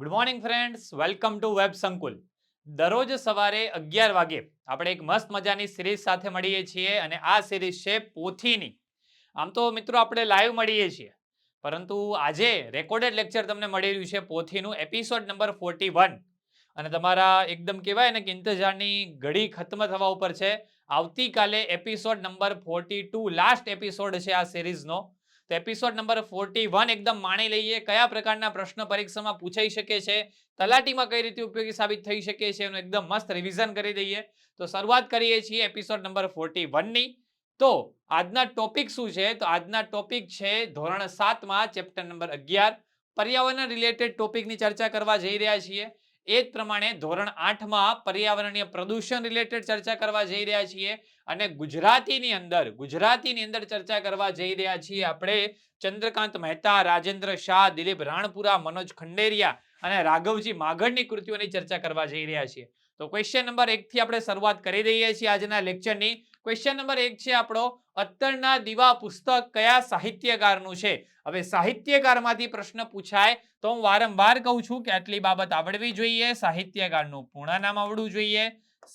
Good morning friends, welcome to web સંકુલ. દરરોજ સવારે 11 વાગે આપણે એક મસ્ત મજાની સિરીઝ સાથે મળીએ છીએ અને આ સિરીઝ છે પોથીની. આમ તો મિત્રો આપણે લાઈવ મળીએ છીએ, પરંતુ આજે રેકોર્ડેડ લેક્ચર તમને મળી રહ્યું છે પોથીનું એપિસોડ નંબર 41 અને તમારા એકદમ કહેવાય ને કે ઇંતજારની ઘડી ખત્મ થવા ઉપર છે. આવતીકાલે એપિસોડ નંબર 42 લાસ્ટ એપિસોડ છે આ સિરીઝનો. તો એપિસોડ નંબર 41 એકદમ માણી લઈએ કયા પ્રકારના પ્રશ્ન પરીક્ષામાં પૂછાઈ શકે છે, તલાટીમાં કઈ રીતે ઉપયોગી સાબિત થઈ શકે છે એનું એકદમ મસ્ત રિવિઝન કરી દઈએ. તો શરૂઆત કરીએ છીએ એપિસોડ નંબર 41 ની. તો આજના ટોપિક શું છે? તો આજના ટોપિક છે ધોરણ 7 માં ચેપ્ટર નંબર 11 પર્યાવરણ રિલેટેડ ટોપિકની ચર્ચા કરવા જઈ રહ્યા છીએ. એ જ પ્રમાણે ધોરણ 8 માં પર્યાવરણીય પ્રદૂષણ રિલેટેડ ચર્ચા કરવા જઈ રહ્યા છીએ અને ગુજરાતીની અંદર ચર્ચા કરવા જઈ રહ્યા છીએ આપણે ચંદ્રકાંત મહેતા, રાજેન્દ્ર શાહ, દિલીપ રાણપુરા, મનોજ ખંડેરિયા અને રાઘવજી માગડની કૃતિઓની ચર્ચા કરવા જઈ રહ્યા છીએ. તો ક્વેશ્ચન નંબર 1 થી આપણે શરૂઆત કરી દઈએ છીએ આજના લેક્ચરની. ક્વેશ્ચન નંબર 1 છે આપણો અત્તરના દીવા પુસ્તક કયા સાહિત્યકારનું છે? હવે સાહિત્યકારમાંથી પ્રશ્ન પૂછાય તો હું વારંવાર કહું છું કે આટલી બાબત આવડવી જોઈએ. સાહિત્યકારનું પૂર્ણ નામ આવડવું જોઈએ,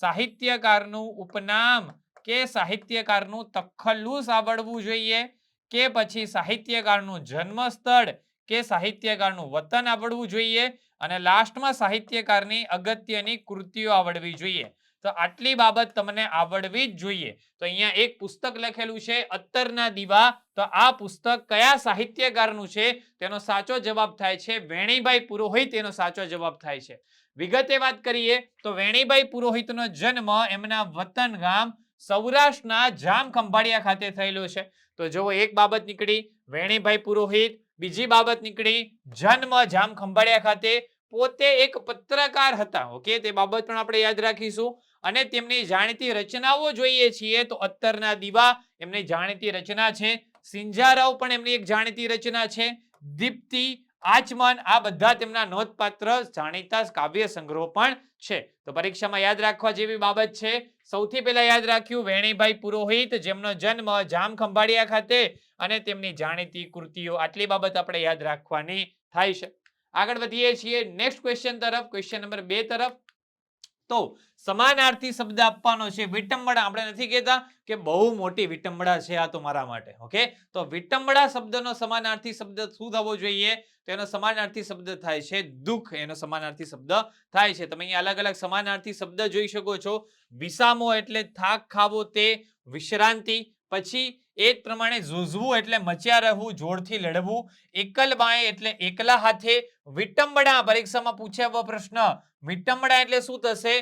સાહિત્યકારનું ઉપનામ કે સાહિત્યકારનું તખલ્લુસ આવડવું જોઈએ, કે પછી સાહિત્યકારનું જન્મસ્થળ કે સાહિત્યકારનું વતન આવડવું જોઈએ અને લાસ્ટમાં સાહિત્યકારની અગત્યની કૃતિઓ આવડવી જોઈએ. તો આટલી બાબત તમને આવડવી જ જોઈએ. તો અહીંયા એક પુસ્તક લખેલું છે અત્તરના દીવા. તો આ પુસ્તક કયા સાહિત્યકારનું છે? તેનો સાચો જવાબ થાય છે વેણીભાઈ પુરોહિત. એનો સાચો જવાબ થાય છે. વિગતે વાત કરીએ તો વેણીભાઈ પુરોહિતનો જન્મ એમના વતન ગામ સૌરાષ્ટ્રના જામખંભાળિયા ખાતે થયેલો છે. તો જો એક બાબત નીકળી વેણીભાઈ પુરોહિત, બીજી બાબત નીકળી જન્મ જામખંભાળિયા ખાતે, પોતે એક પત્રકાર હતા. ઓકે, તે બાબત પણ આપણે યાદ રાખીશું. અને તેમની જાણીતી રચનાઓ જોઈએ છીએ તો અત્તરના દીવા એમની જાણીતી રચના છે. સિંજારાવ પણ એમની એક જાણીતી રચના છે. દીપ્તિ, આચમન આ બધા તેમના નોંધપાત્ર જાણીતા કાવ્ય સંગ્રહો પણ છે. તો પરીક્ષામાં યાદ રાખવા જેવી બાબત છે. સૌથી પહેલા યાદ રાખ્યું વેણીભાઈ પુરોહિત, જેમનો જન્મ જામખંભાળિયા ખાતે અને તેમની જાણીતી કૃતિઓ. આટલી બાબત આપણે યાદ રાખવાની થાય છે. આગળ વધીએ છીએ નેક્સ્ટ ક્વેશ્ચન તરફ, ક્વેશ્ચન નંબર 2 તરફ. તો સમાનાર્થી શબ્દ આપવાનો છે વિટંબણા. આપણે નથી કહેતા કે બહુ મોટી વિટંબણા છે આ તો મારા માટે. ઓકે, તો વિટંબણા શબ્દનો સમાનાર્થી શબ્દ શું થવો જોઈએ? તેનો સમાનાર્થી શબ્દ થાય છે દુઃખ. એનો સમાનાર્થી શબ્દ થાય છે. તમે અહીંયા અલગ અલગ સમાનાર્થી શબ્દ જોઈ શકો છો. વિસામો એટલે થાક ખાવો, તે વિશ્રાંતિ. પછી એ જ પ્રમાણે ઝૂઝવું એટલે મચ્યા રહેવું, જોરથી લડવું. એકલ બાય એટલે એકલા હાથે. વિટંબણા પરીક્ષામાં પૂછાયો પ્રશ્ન. વિટંબણા એટલે શું થશે?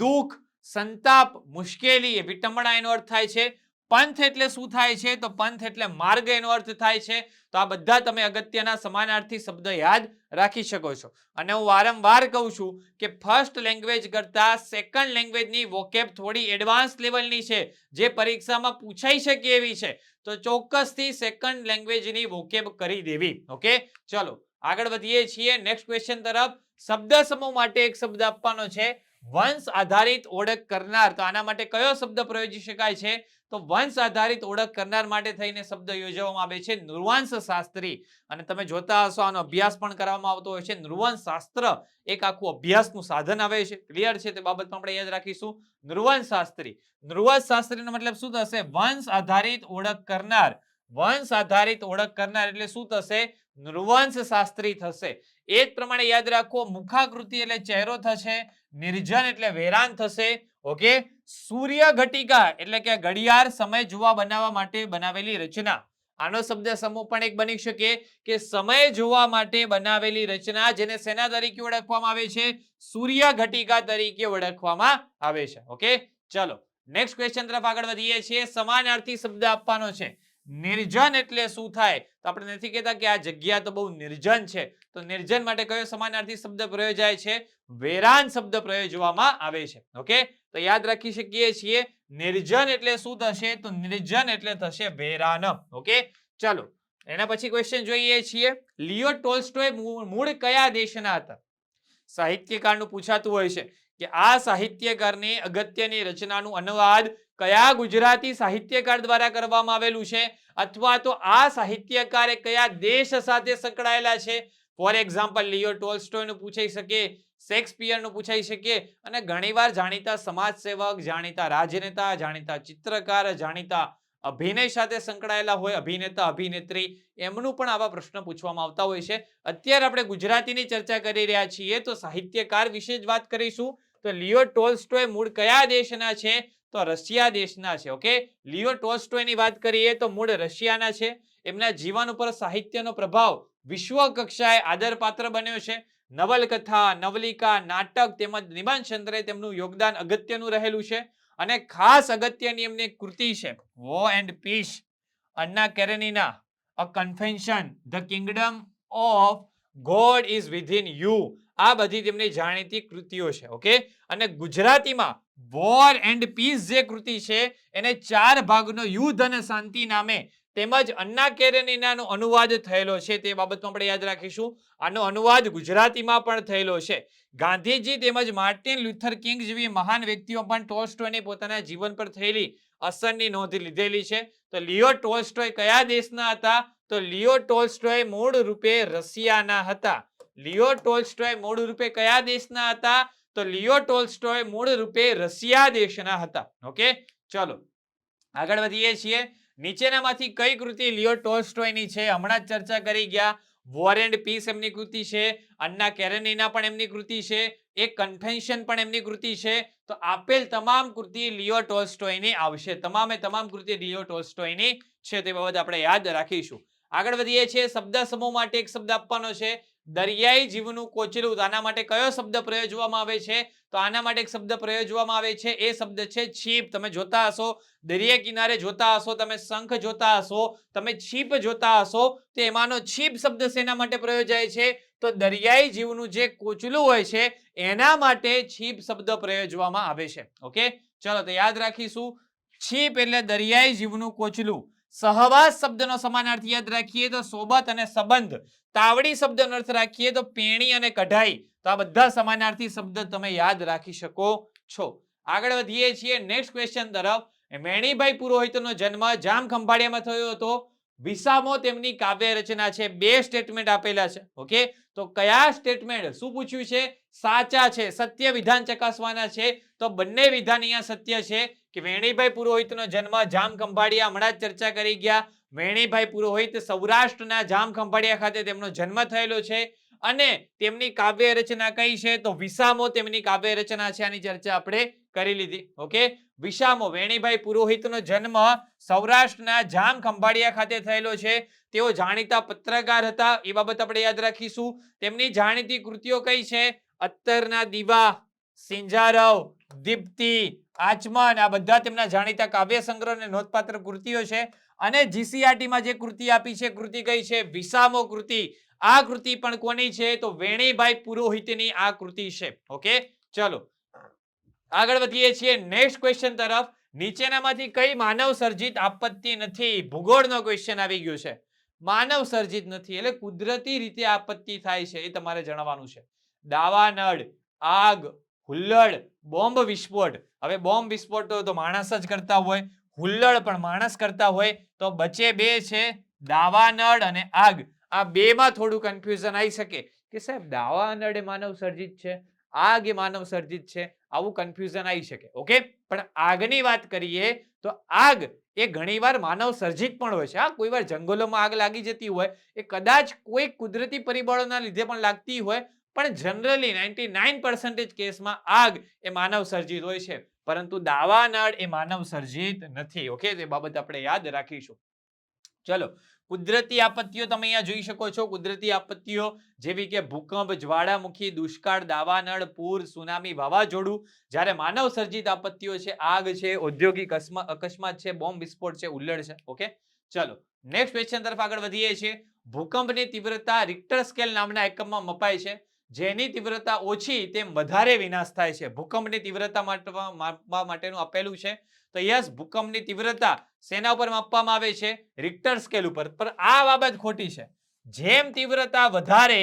દુઃખ, સંતાપ, મુશ્કેલી. એ વિટંબણા એનો અર્થ થાય છે. પંથ એટલે શું થાય છે? તો પંથ એટલે માર્ગ એનો અર્થ થાય છે. તો આ બધા તમે અગત્યના સમાનાર્થી શબ્દ યાદ રાખી શકો છો. અને હું વારંવાર કહું છું કે ફર્સ્ટ લેંગ્વેજ કરતા સેકન્ડ લેંગ્વેજની વોકેબ થોડી એડવાન્સ લેવલની છે, જે પરીક્ષામાં પૂછાઈ શકે એવી છે. તો ચોક્કસથી સેકન્ડ લેંગ્વેજની વોકેબ કરી દેવી. ઓકે, ચલો આગળ વધીએ છીએ નેક્સ્ટ ક્વેશ્ચન તરફ. શબ્દ સમૂહ માટે એક શબ્દ આપવાનો છે વંશ આધારિત ઓળખ કરનાર. તો આના માટે કયો શબ્દ પ્રયોજી શકાય છે? તો વંશ આધારિત ઓળખ કરનાર માટે થઈને શબ્દ યોજવામાં આવે છે નૃવંશ શાસ્ત્રી. અને તમે જોતા હશો આનો અભ્યાસ પણ કરવામાં આવતો હોય છે. નૃવંશ શાસ્ત્ર એક આખું અભ્યાસનું સાધન આવે છે. ક્લિયર છે? તે બાબત પણ આપણે યાદ રાખીશું. નૃવંશ શાસ્ત્રી. નૃવંશ શાસ્ત્રીનો મતલબ શું થશે? વંશ આધારિત ઓળખ કરનાર. વંશ આધારિત ઓળખ કરનાર એટલે શું થશે? નૃવંશ શાસ્ત્રી થશે. એ જ પ્રમાણે યાદ રાખો મુખાકૃતિ એટલે ચહેરો થશે. નિર્જન એટલે વેરાન થશે. ઓકે, સૂર્ય ઘટિકા એટલે કે ઘડિયાળ સમય જોવા બનાવવા માટે બનાવેલી રચના. આનો શબ્દ સમૂહ પણ એક બની શકે કે સમય જોવા માટે બનાવેલી રચના, જેને સેના તરીકે ઓળખવામાં આવે છે? સૂર્ય ઘટિકા તરીકે ઓળખવામાં આવે છે. ઓકે, ચલો નેક્સ્ટ ક્વેશ્ચન તરફ આગળ વધીએ છીએ. સમાનાર્થી શબ્દ આપવાનો છે. નિર્જન એટલે શું થાય? તો આપણે નથી કહેતા કે આ જગ્યા તો બહુ નિર્જન છે. તો નિર્જન માટે કયો સમાનાર્થી શબ્દ પ્રયોજાય છે? વેરાન શબ્દ પ્રયોજવામાં આવે છે. ઓકે, તો યાદ રાખી શકીએ છીએ નિર્જન એટલે શું થશે? તો નિર્જન એટલે થશે વેરાન. ઓકે, ચલો એના પછી ક્વેશ્ચન જોઈએ છીએ. લિયો ટોલ્સ્ટોય મૂળ કયા દેશના હતા? સાહિત્યકારનું પૂછાતું હોય છે કે આ સાહિત્યકારની અગત્યની રચનાનું અનુવાદ કયા ગુજરાતી સાહિત્યકાર દ્વારા કરવામાં આવેલું છે, અથવા તો આ સાહિત્યકારે કયા દેશ સાથે સંકળાયેલા છે? ફોર એક્ઝામ્પલ લિયો ટોલ્સ્ટોયનું પૂછાઈ શકે, શેક્સપિયરનું પૂછાઈ શકે અને ઘણીવાર જાણીતા સમાજસેવક, જાણીતા રાજનેતા, જાણીતા ચિત્રકાર, જાણીતા અભિનય સાથે સંકળાયેલા હોય અભિનેતા, અભિનેત્રી, એમનું પણ આવા પ્રશ્ન પૂછવામાં આવતા હોય છે. અત્યારે આપણે ગુજરાતીની ચર્ચા કરી રહ્યા છીએ તો સાહિત્યકાર વિશે જ વાત કરીશું. તો લિયો ટોલ્સ્ટોય મૂળ કયા દેશના છે? તો રશિયા દેશના છે. ઓકે, લિયો ટોલ્સ્ટોયની વાત કરીએ તો મૂળ રશિયાના છે. એમના જીવન ઉપર સાહિત્યનો પ્રભાવ વિશ્વ કક્ષાએ આદરપાત્ર બન્યો છે. નવલકથા, નવલિકા, નાટક તેમજ નિબંધ ક્ષેત્રે તેમનું યોગદાન અગત્યનું રહેલું છે અને ખાસ અગત્યની એમની કૃતિ છે war and peace, Anna Karenina, a confession, the kingdom of God is within you. આ બધી તેમની જાણીતી કૃતિઓ છે. ઓકે, અને ગુજરાતીમાં વોર એન્ડ પીસ જે કૃતિ છે એને 4 ભાગનો યુદ્ધ અને શાંતિ નામે તેમજ અન્ના કેરેનિનાનો અનુવાદ થયેલો છે. તે બાબતમાં આપણે યાદ રાખીશું. આનો અનુવાદ ગુજરાતીમાં પણ થયેલો છે. ગાંધીજી તેમજ માર્ટિન લ્યુથર કિંગ જેવી મહાન વ્યક્તિઓ પણ ટોલ્સ્ટોયની પોતાના જીવન પર થયેલી અસરની નોંધ લીધેલી છે. તો લિયો ટોલ્સ્ટોય કયા દેશના હતા? તો લિયો ટોલ્સ્ટોય મૂળ રૂપે રશિયાના હતા. લિયો ટોલ્સ્ટોય મૂળ રૂપે કયા દેશના હતા? તો લિયો ટોલ્સ્ટોય મૂળ રૂપે રશિયા દેશના હતા. ઓકે, ચલો આગળ વધીએ છીએ. નીચેનામાંથી કઈ કૃતિ લિયો ટોલ્સ્ટોયની છે? હમણાં જ ચર્ચા કરી ગયા. વોર એન્ડ પીસ એમની કૃતિ છે, અન્ના કેરેનિના પણ એમની કૃતિ છે, એક કન્ફેશન પણ એમની કૃતિ છે. તો આપેલ તમામ કૃતિ લિયો ટોલ્સ્ટોયની આવશે. તમામે તમામ કૃતિ લિયો ટોલ્સ્ટોયની છે. તે બાબત આપણે યાદ રાખીશું. આગળ વધીએ છીએ. શબ્દ સમૂહ માટે એક શબ્દ આપવાનો છે. દરિયાઈ જીવનું કોચલું. આના માટે કયો શબ્દ પ્રયોજવામાં આવે છે? તો આના માટે એક શબ્દ પ્રયોજવામાં આવે છે. એ શબ્દ છે છીપ. તમે જોતા હશો દરિયા કિનારે જોતા હશો, તમે શંખ જોતા હશો, તમે છીપ જોતા હશો, તો એમાંનો છીપ શબ્દ શેના માટે પ્રયોજાય છે? તો દરિયાઈ જીવનું જે કોચલું હોય છે એના માટે છીપ શબ્દ પ્રયોજવામાં આવે છે. ઓકે, ચલો તો યાદ રાખીશું. છીપ એટલે દરિયાઈ જીવનું કોચલું. સહવાસ શબ્દનો સમાનાર્થી યાદ રાખીએ તો સોબત અને સંબંધ. તાવડી શબ્દનો અર્થ રાખીએ તો પેણી અને કઢાઈ. તો આ બધા સમાનાર્થી શબ્દ તમે યાદ રાખી શકો છો. આગળ વધીએ છીએ નેક્સ્ટ ક્વેશ્ચન તરફ. મેણીભાઈ પુરોહિતનો જન્મ જામખંભાળિયામાં થયો હતો. વિસામો તેમની કાવ્ય રચના છે. 2 સ્ટેટમેન્ટ આપેલા છે. ઓકે, તો કયા સ્ટેટમેન્ટ શું પૂછ્યું છે? સાચા છે. સત્ય વિધાન ચકાસવાના છે. તો બંને વિધાન અહીંયા સત્ય છે કે વેણીભાઈ પુરોહિતનો જન્મ જામખંભાળિયા, હમણાં જ ચર્ચા કરી ગયા. વેણીભાઈ પુરોહિત સૌરાષ્ટ્રના જામખંભાળિયા ખાતે તેમનો જન્મ થયેલો છે અને તેમની કાવ્ય રચના કઈ છે? તો વિસામો તેમની કાવ્ય રચના છે. આની ચર્ચા આપણે કરી લીધી. ઓકે, વિસામો વેણીભાઈ પુરોહિતનો જન્મ સૌરાષ્ટ્રના જામખંભાળિયા ખાતે થયેલો છે. તેઓ જાણીતા પત્રકાર હતા. એ બાબત આપણે યાદ રાખીશું. તેમની જાણીતી કૃતિઓ કઈ છે? અત્તરના દીવા, સિંજારવ, દીપ્તિ, આચમન, આ બધા તેમના જાણીતા કાવ્ય સંગ્રહ અને નોંધપાત્ર કૃતિઓ છે. અને જીસીઆરટીમાં જે કૃતિ આપી છે કૃતિ કઈ છે? વિસામો કૃતિ. આ કૃતિ પણ કોની છે? તો વેણીભાઈ પુરોહિતની આ કૃતિ છે. ઓકે, ચલો આગળ વધીએ છીએ નેક્સ્ટ ક્વેશ્ચન તરફ. નીચેનામાંથી કઈ માનવ સર્જિત આપત્તિ નથી? ભૂગોળનો ક્વેશ્ચન આવી ગયો છે. માનવ સર્જિત નથી એટલે કુદરતી રીતે આપત્તિ થાય છે એ તમારે જણાવવાનું છે. દાવાનળ, આગ, હુલ્લડ, બોમ્બ વિસ્ફોટ. હવે બોમ્બ વિસ્ફોટ તો માણસ જ કરતા હોય, હુલ્લડ પણ માણસ કરતા હોય, તો બચે 2 છે, દાવાનળ અને આગ. આ બેમાં થોડું કન્ફ્યુઝન આવી શકે કે સાહેબ દાવાનળ એ માનવ સર્જિત છે, આગ એ માનવ સર્જિત છે, આવું કન્ફ્યુઝન આવી શકે. ઓકે, પણ આગની વાત કરીએ તો આગ એ ઘણીવાર માનવ સર્જિત પણ હોય છે. હા, કોઈ વાર જંગલોમાં આગ લાગી જતી હોય એ કદાચ કોઈ કુદરતી પરિબળોના લીધે પણ લાગતી હોય, પણ જનરલી 99% કેસમાં આગ એ માનવ સર્જિત હોય છે. પરંતુ દાવાનળ એ માનવ સર્જિત નથી. ઓકે, તે બાબત આપણે યાદ રાખીશું. ચલો, કુદરતી આપત્તિઓ તમે અહીંયા જોઈ શકો છો. કુદરતી આપત્તિઓ જેવી કે ભૂકંપ, જ્વાળામુખી, દુષ્કાળ, દાવાનળ, પૂર, સુનામી, વાવાઝોડું. જ્યારે માનવ સર્જિત આપત્તિઓ છે આગ છે, ઔદ્યોગિક અકસ્માત છે, બોમ્બ વિસ્ફોટ છે, હુલ્લડ છે. ઓકે, ચલો નેક્સ્ટ ક્વેશ્ચન તરફ આગળ વધીએ છીએ. ભૂકંપની તીવ્રતા રિક્ટર સ્કેલ નામના એકમમાં મપાય છે. જેની તીવ્રતા ઓછી તેમ વધારે વિનાશ થાય છે. ભૂકંપની તીવ્રતા માપવા માટેનું આપેલું છે. તો યસ, ભૂકંપની તીવ્રતા શેના ઉપર માપવામાં આવે છે? રિક્ટર સ્કેલ ઉપર. પણ આ બાબત ખોટી છે. જેમ તીવ્રતા વધારે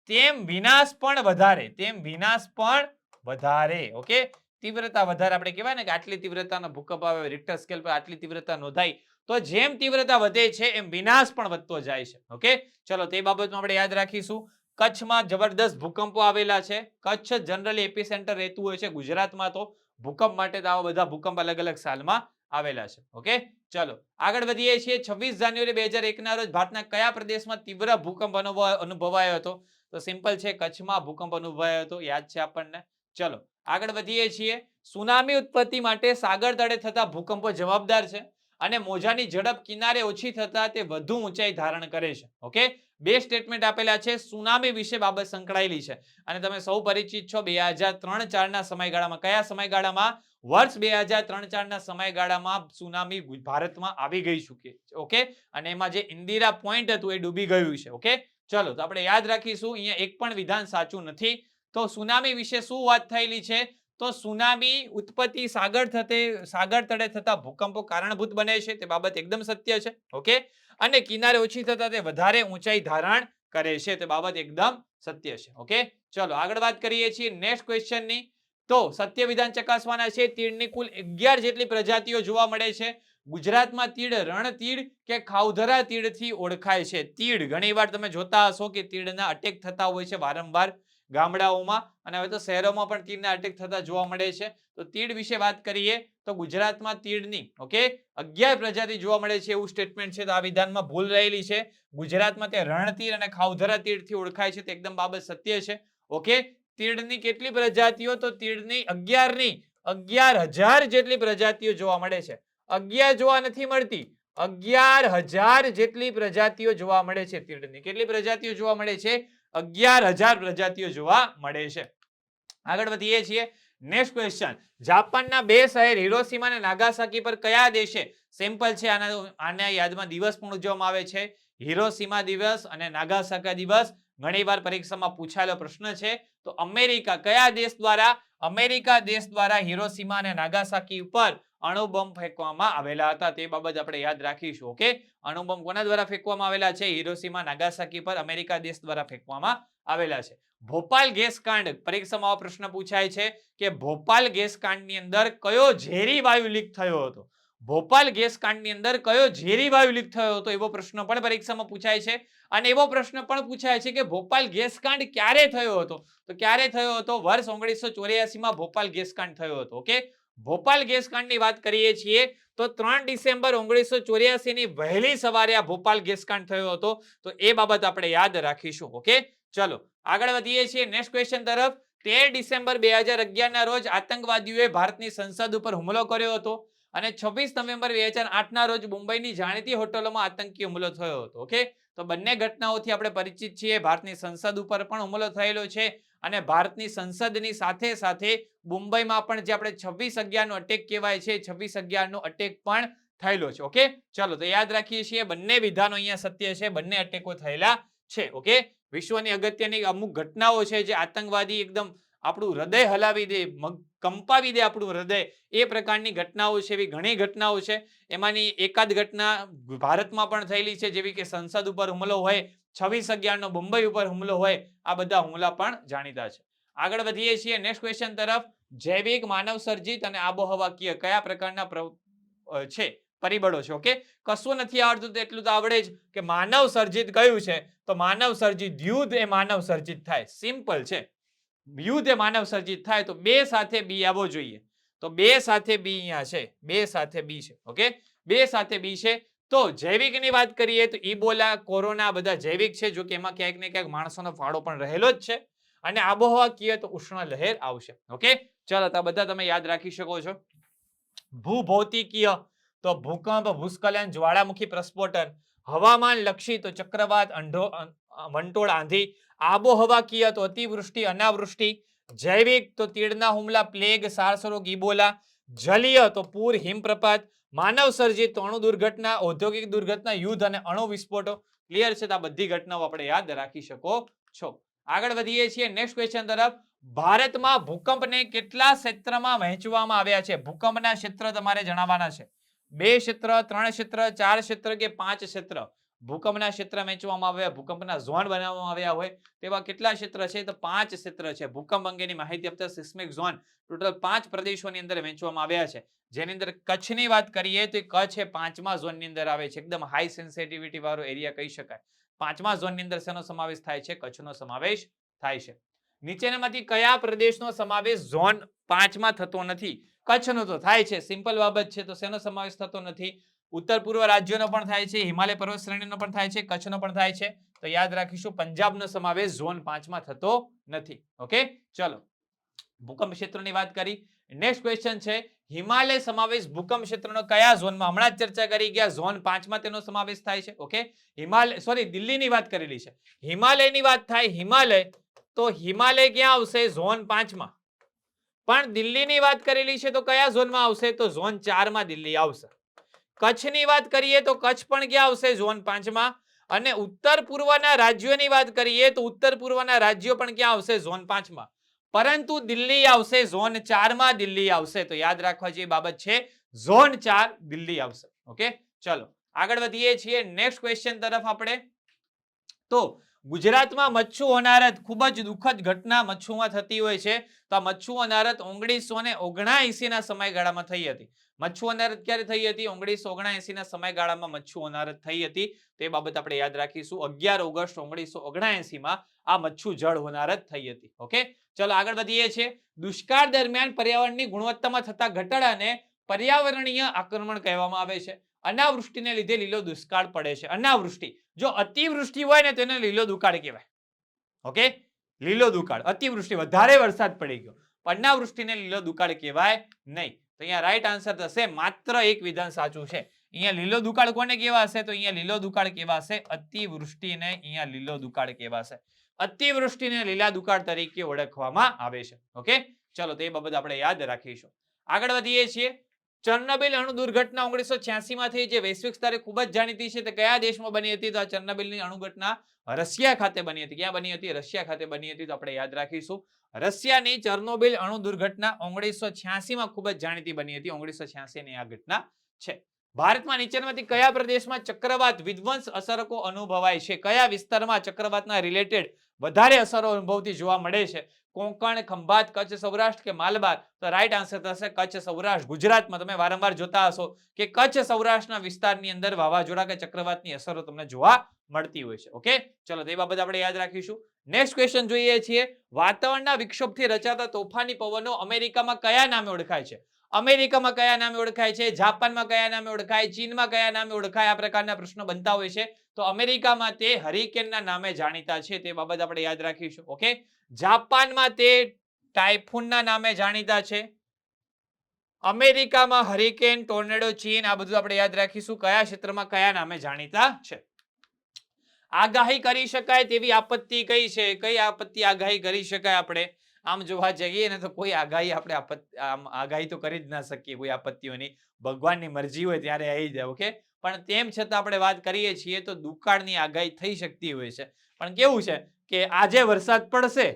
તેમ વિનાશ પણ વધારે. ઓકે, તીવ્રતા વધારે આપણે કહેવાય ને કે આટલી તીવ્રતાનો ભૂકંપ આવે, રિક્ટર સ્કેલ પર આટલી તીવ્રતા નોંધાઈ, તો જેમ તીવ્રતા વધે છે એમ વિનાશ પણ વધતો જાય છે. ઓકે, ચલો તે બાબતમાં આપણે યાદ રાખીશું. કચ્છમાં જબરદસ્ત ભૂકંપો આવેલા છે. કચ્છ જનરલી એપિસેન્ટર રહેતું હોય છે. ગુજરાતમાં તો ભૂકંપ માટે તો આવા બધા ભૂકંપ અલગ અલગ સાલમાં આવેલા છે. ઓકે, ચલો આગળ વધીએ છીએ. 26 જાન્યુઆરી 2001 ના રોજ ભારતના કયા પ્રદેશમાં તીવ્ર ભૂકંપ અનુભવાયો હતો? તો સિમ્પલ છે, કચ્છમાં ભૂકંપ અનુભવાયો હતો, યાદ છે આપણને. ચલો આગળ વધીએ છીએ. સુનામી ઉત્પત્તિ માટે સાગર તળે થતા ભૂકંપો જવાબદાર છે અને મોજાની ઝડપ કિનારે ઓછી થતા તે વધુ ઊંચાઈ ધારણ કરે છે. ઓકે, બે સ્ટેટમેન્ટ આપેલા છે. સુનામી વિશે બાબત સંકળાયેલી છે અને તમે સૌ પરિચિત છો 2003-4 ના સમયગાળામાં. કયા સમયગાળામાં? વર્ષ 2003-4 ના સમયગાળામાં સુનામી ભારતમાં આવી ગઈ ચૂકી. ઓકે, અને એમાં જે ઇન્દિરા પોઈન્ટ હતું એ ડૂબી ગયું છે. ઓકે, ચલો તો આપણે યાદ રાખીશું. અહીંયા એક પણ વિધાન સાચું નથી. તો સુનામી વિશે શું વાત થયેલી છે? તો સુનામી ઉત્પત્તિ સાગર તળે થતા ભૂકંપો કારણભૂત બને છે, તે બાબત એકદમ સત્ય છે. ઓકે, અને કિનારે ઓછી થતા તે વધારે ઊંચાઈ ધારણ કરે છે, તે બાબત એકદમ સત્ય છે. ઓકે, ચલો આગળ વાત કરીએ છીએ નેક્સ્ટ ક્વેશ્ચનની. તો સત્ય વિધાન ચકાસવાના છે. તીડની કુલ 11 જેટલી પ્રજાતિઓ જોવા મળે છે. ગુજરાતમાં તીડ રણતીડ કે ખાઉધરા તીડથી ઓળખાય છે. તીડ ઘણીવાર તમે જોતા હશો કે તીડના અટેક થતા હોય છે વારંવાર ગામડાઓમાં, અને હવે તો શહેરોમાં પણ તીડના અટેક થતા જોવા મળે છે. તો તીડ વિશે વાત કરીએ તો ગુજરાતમાં તીડની 11 પ્રજાતિ જોવા મળે છે એવું સ્ટેટમેન્ટ છે. તો આ વિધાનમાં ભૂલ રહેલી છે. ગુજરાતમાં તે રણતીડ અને ખાઉધરા તીડથી ઓળખાય છે, તે એકદમ બાબત સત્ય છે. ઓકે, તીડની કેટલી પ્રજાતિઓ? તો તીડની 11,000 જેટલી પ્રજાતિઓ જોવા મળે છે. 11 જોવા નથી મળતી, 11,000 જેટલી પ્રજાતિઓ જોવા મળે છે. તીડની કેટલી પ્રજાતિઓ જોવા મળે છે? 11,000 પ્રજાતિઓ જોવા મળે છે. આગળ વધીએ છીએ. Next question. જાપાનના બે શહેર હિરોશીમા અને નાગાસાકી પર કયા દેશે? સિમ્પલ છે, આના યાદમાં દિવસ પણ ઉજવવામાં આવે છે. હિરોશીમા દિવસ અને નાગાસાકી દિવસ ઘણીવાર પરીક્ષામાં પૂછાયેલો પ્રશ્ન છે. તો અમેરિકા કયા દેશ દ્વારા? અમેરિકા દેશ દ્વારા હિરોશીમા અને નાગાસાકી ઉપર અણુબોમ્બ ફેંકવામાં આવેલા હતા, તે બાબત આપણે યાદ રાખીશું. ઓકે, અણુબોમ્બ કોના દ્વારા ફેંકવામાં આવેલા છે? હિરોશીમા નાગાસાકી પર અમેરિકા દેશ દ્વારા ફેંકવામાં આવેલા છે. ભોપાલ ગેસ કાંડ પરીક્ષામાં પ્રશ્ન પૂછાય છે કે ભોપાલ ગેસ કાંડની અંદર કયો ઝેરી વાયુ લીક થયો હતો? ભોપાલ ગેસ કાંડની અંદર કયો ઝેરી વાયુ લીક થયો હતો એવો પ્રશ્ન પણ પરીક્ષામાં પૂછાય છે. અને એવો પ્રશ્ન પણ પૂછાય છે કે ભોપાલ ગેસ કાંડ ક્યારે થયો હતો? તો ક્યારે થયો હતો? વર્ષ 1984 માં ભોપાલ ગેસ કાંડ થયો હતો. ઓકે, ભોપાલ ગેસ કાંડની વાત કરીએ છીએ તો 3 ડિસેમ્બર 1984 ની વહેલી સવારે આ ભોપાલ ગેસ કાંડ થયો હતો. તો એ બાબત આપણે યાદ રાખીશું. ઓકે, ચલો આગળ વધીએ છીએ નેક્સ્ટ ક્વેશ્ચન તરફ. 13 ડિસેમ્બર 2011 ના રોજ આતંકવાદીઓએ ભારતની સંસદ ઉપર હુમલો કર્યો હતો અને 26 નવેમ્બર 2008 ના રોજ મુંબઈની જાણીતી હોટલોમાં આતંકી હુમલો થયો હતો. ઓકે, તો બંને ઘટનાઓથી આપણે પરિચિત છીએ. ભારતની સંસદ ઉપર પણ હુમલો થયેલો છે અને ભારતની સંસદની સાથે સાથે મુંબઈમાં પણ જે આપણે 26/11 નો અટેક કહેવાય છે, 26/11 નો અટેક પણ થયેલો છે. ઓકે, ચલો તો યાદ રાખીએ છીએ બંને વિધાનો અહીંયા સત્ય છે, બંને અટેકો થયેલા છે. ઓકે, વિશ્વની અગત્યની અમુક ઘટનાઓ છે જે આતંકવાદી એકદમ આપણું હૃદય હલાવી દે, કંપાવી દે આપણું હૃદય, એ પ્રકારની ઘટનાઓ છે. એવી ઘણી ઘટનાઓ છે. એમાંની એકાદ ઘટના ભારતમાં પણ થયેલી છે, જેવી કે સંસદ ઉપર હુમલો હોય, 26/11 નો મુંબઈ ઉપર હુમલો હોય, આ બધા હુમલા પણ જાણીતા છે. આગળ વધીએ છીએ નેક્સ્ટ ક્વેશ્ચન તરફ. જૈવિક, માનવ સર્જિત અને આબોહવાકીય કયા પ્રકારના છે પરિબળો છે? ઓકે, કશું નથી આવડતું તો એટલું તો આવડે જ કે માનવ સર્જિત કયું છે? તો માનવ સર્જિત યુદ્ધ એ માનવ સર્જિત થાય. સિમ્પલ છે, યુદ્ધ એ માનવ સર્જિત થાય. તો બે સાથે બી આવવો જોઈએ. તો બે સાથે બી અહીંયા છે, બે સાથે બી છે. ઓકે, બે સાથે બી છે. તો જૈવિકની વાત કરીએ તો ઇબોલા, કોરોના બધા જૈવિક છે, જો કે એમાં ક્યાંક ને ક્યાંક માણસોનો ફાળો પણ રહેલો જ છે. અને આબોહવાકીય તો ઉષ્ણ લહેર આવશે. ઓકે, ચલો તો બધા તમે યાદ રાખી શકો છો. ભૂભૌતિકીય તો ભૂકંપ, ભૂસ્ખલન, જ્વાળામુખી પ્રસ્ફોટન. હવામાન લક્ષી તો ચક્રવાત, વંટોળ, આંધી. આબોહવાકીય તો અતિવૃષ્ટિ, અનાવૃષ્ટિ. જૈવિક તો તીડના હુમલા, પ્લેગ, સાર્સ રોગ, ઇબોલા. જલીય તો પૂર, હિમપ્રપાત. માનવ સર્જિત તો અણુ દુર્ઘટના, ઔદ્યોગિક દુર્ઘટના, યુદ્ધ અને અણુ વિસ્ફોટો. ક્લિયર છે? તો આ બધી ઘટનાઓ આપણે યાદ રાખી શકો છો. આગળ વધીએ છીએ નેક્સ્ટ ક્વેશ્ચન તરફ. ભારતમાં ભૂકંપને કેટલા ક્ષેત્રમાં વહેંચવામાં આવ્યા છે? ભૂકંપના ક્ષેત્ર તમારે જણાવવાના છે. 2 ક્ષેત્ર, 3 ક્ષેત્ર, 4 ક્ષેત્ર કે 5 ક્ષેત્ર? ભૂકંપના ક્ષેત્ર વહેંચવામાં આવ્યા, ભૂકંપના ઝોન બનાવવામાં આવ્યા હોય તેવા કેટલા ક્ષેત્ર છે? તો 5 ક્ષેત્ર છે. ભૂકંપ અંગેની માહિતી આપતા સિસ્મિક ઝોન ટોટલ 5 પ્રદેશોની અંદર વહેંચવામાં આવ્યા છે. જેની અંદર કચ્છની વાત કરીએ તો કચ્છ એ 5મા ઝોનની અંદર આવે છે. એકદમ હાઈ સેન્સિટિવિટી વાળો એરિયા કહી શકાય. 5મા ઝોનની અંદર શેનો સમાવેશ થાય છે? કચ્છનો સમાવેશ થાય છે. નીચેનામાંથી કયા પ્રદેશનો સમાવેશ ઝોન 5માં થતો નથી? કચ્છનો તો થાય છે, સિમ્પલ બાબત છે. તો શેનો સમાવેશ થતો નથી? ઉત્તર પૂર્વ રાજ્યોનો પણ થાય છે, હિમાલય પર્વત શ્રેણીનો પણ થાય છે, કચ્છનો પણ થાય છે. તો યાદ રાખીશું પંજાબનો સમાવેશ ઝોન 5માં થતો નથી. ઓકે, ચલો ભૂકંપ ક્ષેત્રની વાત કરી. નેક્સ્ટ ક્વેશ્ચન છે હિમાલય સમાવેશ ભૂકંપ ક્ષેત્રનો કયા ઝોનમાં? હમણાં જ ચર્ચા કરી ગયા ઝોન 5માં તેનો સમાવેશ થાય છે. ઓકે, હિમાલય સોરી દિલ્હીની વાત કરેલી છે. હિમાલયની વાત થાય હિમાલય, તો હિમાલય ક્યાં આવશે? ઝોન 5માં. પણ દિલ્હીની વાત કરેલી છે તો કયા ઝોનમાં આવશે? તો ઝોન 4માં દિલ્હી આવશે. કચ્છની વાત કરીએ તો કચ્છ પણ ક્યાં આવશે? ઝોન 5માં. અને ઉત્તર પૂર્વના રાજ્યોની વાત કરીએ તો ઉત્તર પૂર્વના રાજ્યો પણ ક્યાં આવશે? ઝોન 5માં. પરંતુ દિલ્હી આવશે ઝોન 4માં. દિલ્હી આવશે. તો યાદ રાખવા જેવી બાબત છે ઝોન 4 દિલ્હી આવશે. ઓકે, ચલો આગળ વધીએ છીએ નેક્સ્ટ ક્વેશ્ચન તરફ આપણે. તો ગુજરાતમાં મચ્છુ હોનારત ખૂબ જ દુઃખદ ઘટના મચ્છુમાં થતી હોય છે. તો આ મચ્છુ હોનારત 1979ના સમયગાળામાં થઈ હતી. મચ્છુ હોનારત ક્યારે થઈ હતી? 1979ના સમયગાળામાં મચ્છુ હોનારત થઈ હતી. તે બાબત આપણે યાદ રાખીશું. 11 ઓગસ્ટ 1979માં આ મચ્છુ જળ હોનારત થઈ હતી. ઓકે, ચલો આગળ વધીએ છીએ. દુષ્કાળ દરમિયાન પર્યાવરણની ગુણવત્તામાં થતા ઘટાડાને પર્યાવરણીય આક્રમણ કહેવામાં આવે છે. અનાવૃષ્ટિને લીધે લીલો દુષ્કાળ પડે છે. અનાવૃષ્ટિ, જો અતિવૃષ્ટિ હોય ને તેને લીલો દુકાળ કહેવાય. ઓકે, લીલો દુકાળ, અતિવૃષ્ટિ વધારે વરસાદ પડી ગયો. અનાવૃષ્ટિને લીલો દુકાળ કહેવાય નહીં. તો અહીંયા રાઈટ આન્સર થશે માત્ર એક વિધાન સાચું છે. અહીંયા લીલો દુકાળ કોને કહેવાશે? તો અહીંયા લીલો દુકાળ કહેવાશે અતિવૃષ્ટિને. અહીંયા લીલો દુકાળ કહેવાશે. અતિવૃષ્ટિને લીલા દુકાળ તરીકે ઓળખવામાં આવે છે. ઓકે, ચલો તે બાબત આપણે યાદ રાખીશું. આગળ વધીએ છીએ. ચર્નોબિલ અણુ દુર્ઘટના 1986માં થઈ, જે વૈશ્વિક સ્તરે ખૂબ જ જાણીતી છે. તે કયા દેશમાં બની હતી? તો આ ચર્નોબિલની અણુ ઘટના રશિયા ખાતે બની હતી. ક્યાં બની હતી? રશિયા ખાતે બની હતી. તો આપણે યાદ રાખીશું રશિયાની ચર્નોબિલ અણુ દુર્ઘટના 1986માં ખૂબ જ જાણીતી બની હતી. 1986ની આ ઘટના છે. ભારતમાં નીચેનામાંથી કયા પ્રદેશમાં ચક્રવાત વિધ્વંસ અસરકો અનુભવાય છે? કયા વિસ્તારમાં ચક્રવાતના રિલેટેડ વધારે અસરો અનુભવતી જોવા મળે છે? કોંકણ, ખંભાત, કચ્છ, સૌરાષ્ટ્ર કે માલબાર? તો રાઈટ આન્સર થશે કચ્છ, સૌરાષ્ટ્ર. ગુજરાતમાં તમે વારંવાર જોતા હશો કે કચ્છ સૌરાષ્ટ્રના વિસ્તારની અંદર વાવાઝોડા કે ચક્રવાતની અસરો તમને જોવા મળતી હોય છે. ઓકે, ચલો તે બાબત આપણે યાદ રાખીશું. નેક્સ્ટ ક્વેશ્ચન જોઈએ છીએ. વાતાવરણના વિક્ષોભથી રચાતા તોફાની પવનો અમેરિકામાં કયા નામે ઓળખાય છે? અમેરિકામાં કયા નામે ઓળખાય છે? જાપાનમાં કયા નામે ઓળખાય? ચીનમાં કયા નામે ઓળખાય? આ પ્રકારના પ્રશ્નો બનતા હોય છે. તો અમેરિકામાં તે હરિકેનના નામે જાણીતા છે. તે બાબત આપણે યાદ રાખીશું. ઓકે, જાપાનમાં તે ટાઇફૂનના નામે જાણીતા છે. અમેરિકામાં હરિકેન, ટોર્નેડો, ચીન, આ બધું આપણે યાદ રાખીશું. કયા ક્ષેત્રમાં કયા નામે જાણીતા છે? આગાહી કરી શકાય તેવી આપત્તિ કઈ છે? કઈ આપત્તિ આગાહી કરી શકાય? આપણે આમ જોવા જઈએ ને તો કોઈ આગાહી આપણે આગાહી તો કરી જ ના શકીએ કોઈ આપત્તિઓની. ભગવાનની મરજી હોય ત્યારે આવી જાય. ઓકે, પણ તેમ છતાં આપણે વાત કરીએ છીએ તો દુકાળની આગાહી થઈ શકતી હોય છે. પણ કેવું છે કે આજે વરસાદ પડશે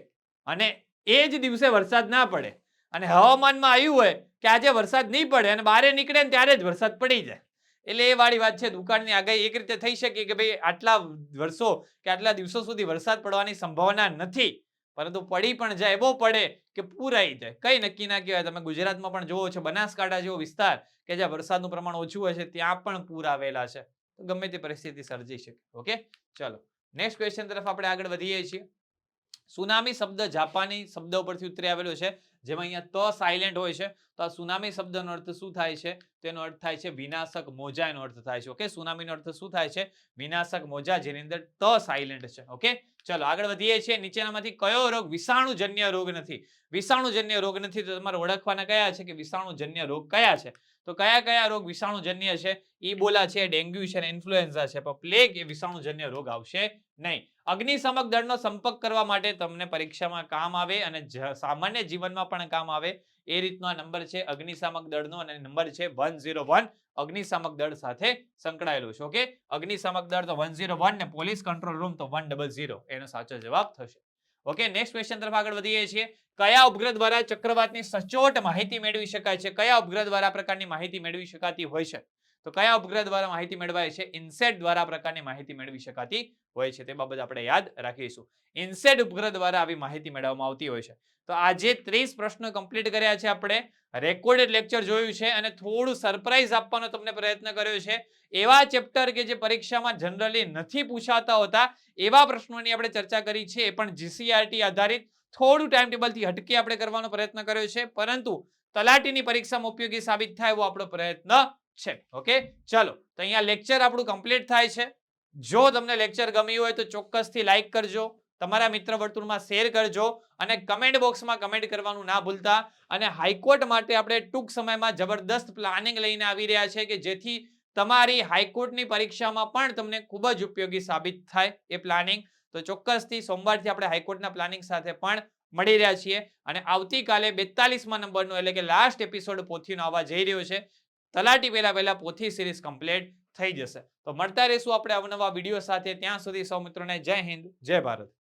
અને એ જ દિવસે વરસાદ ના પડે, અને હવામાનમાં આવ્યું હોય કે આજે વરસાદ નહીં પડે અને બહાર નીકળે ને ત્યારે જ વરસાદ પડી જાય. એટલે એ વાળી વાત છે. દુકાળની આગાહી એક રીતે થઈ શકે કે ભાઈ આટલા વર્ષો કે આટલા દિવસો સુધી વરસાદ પડવાની સંભાવના નથી, પરંતુ પડી પણ જાય, એવો પડે કે પૂર આવી જાય. કઈ નક્કી ના કહેવાય. તમે ગુજરાતમાં પણ જોવો છો, બનાસકાંઠા જેવો વિસ્તાર કે જ્યાં વરસાદનું પ્રમાણ ઓછું હોય છે ત્યાં પણ પૂર આવેલા છે. તો ગમે તે પરિસ્થિતિ સર્જી શકે. ઓકે, ચલો નેક્સ્ટ ક્વેશ્ચન તરફ આપણે આગળ વધીએ છીએ. સુનામી શબ્દ જાપાની શબ્દ ઉપરથી ઉતરી આવેલો છે, જેમાં અહીંયા ત સાયલેન્ટ હોય છે. તો આ સુનામી શબ્દનો અર્થ શું થાય છે? તેનો અર્થ થાય છે વિનાશક મોજા. એનો અર્થ થાય છે. ઓકે, સુનામીનો અર્થ શું થાય છે? વિનાશક મોજા, જેની અંદર ત સાયલેન્ટ છે. ઓકે, ચલો આગળ વધીએ છીએ. નીચેનામાંથી કયો રોગ વિષાણુજન્ય રોગ નથી? વિષાણુજન્ય રોગ નથી તો તમારે ઓળખવાના કયા છે કે વિષાણુજન્ય રોગ કયા છે? તો કયા કયા રોગ વિષાણુજન્ય છે? ઈબોલા છે, ડેન્ગ્યુ છે અને ઇન્ફ્લુએન્ઝા છે. પણ પ્લેગ એ વિષાણુજન્ય રોગ આવશે નહીં. અગ્નિશામક દળનો સંપર્ક કરવા માટે તમને પરીક્ષામાં કામ આવે અને સામાન્ય જીવનમાં પણ કામ આવે એ રીતનો આ નંબર છે અગ્નિશામક દળનો, અને નંબર છે 101. અગ્નિશામક દળ સાથે સંકળાયેલું છે. ઓકે, અગ્નિશામક દળ તો 101 ને પોલીસ કંટ્રોલ રૂમ તો 100. એનો સાચો જવાબ થશે. ઓકે, નેક્સ્ટ ક્વેશ્ચન તરફ આગળ વધીએ છીએ. કયા ઉપગ્રહ દ્વારા ચક્રવાતની સચોટ માહિતી મેળવી શકાય છે? કયા ઉપગ્રહ દ્વારા આ પ્રકારની માહિતી મેળવી શકાતી હોય છે? તો કયા ઉપગ્રહ દ્વારા માહિતી મેળવાય છે? ઇનસેટ દ્વારા આ પ્રકારની માહિતી મેળવી શકાતી હોય છે. તે બાબત આપણે યાદ રાખીશું. ઇનસેટ ઉપગ્રહ દ્વારા આવી માહિતી મેળવવામાં આવતી હોય છે. તો આજે 30 પ્રશ્નો કમ્પ્લીટ કર્યા છે આપણે. રેકોર્ડેડ લેક્ચર જોયું છે અને થોડું સરપ્રાઈઝ આપવાનો તમને પ્રયત્ન કર્યો છે. એવા ચેપ્ટર કે જે પરીક્ષામાં જનરલી નથી પૂછાતા હોતા એવા પ્રશ્નોની આપણે ચર્ચા કરી છે. એ પણ જીસીઆરટી આધારિત થોડું ટાઈમ ટેબલથી હટકે આપણે કરવાનો પ્રયત્ન કર્યો છે, પરંતુ તલાટીની પરીક્ષામાં ઉપયોગી સાબિત થાય એવો આપણો પ્રયત્ન છે. ઓકે, ચલો તો અહીંયા લેક્ચર આપણું કમ્પ્લીટ થાય છે. જો તમને લેક્ચર ગમ્યું હોય તો ચોક્કસથી લાઈક કરજો, તમારા મિત્ર વર્તુળમાં શેર કરજો અને કમેન્ટ બોક્સમાં કમેન્ટ કરવાનું ના ભૂલતા. અને હાઈકોર્ટ માટે આપણે ટૂંક સમયમાં જબરદસ્ત પ્લાનિંગ લઈને આવી રહ્યા છે કે જેથી તમારી હાઈકોર્ટની પરીક્ષામાં પણ તમને ખૂબ જ ઉપયોગી સાબિત થાય એ પ્લાનિંગ. તો ચોક્કસથી સોમવારથી આપણે હાઈકોર્ટના પ્લાનિંગ સાથે પણ મળી રહ્યા છીએ અને આવતીકાલે 42મા નંબરનો એટલે કે લાસ્ટ એપિસોડ પોથીનો આવવા જઈ રહ્યો છે. તલાટી પહેલા પોથી સિરીઝ કમ્પ્લીટ થઈ જશે. તો મળતા રહીશું આપણે અવનવા વિડીયો સાથે. ત્યાં સુધી સૌ મિત્રોને જય હિન્દ, જય ભારત.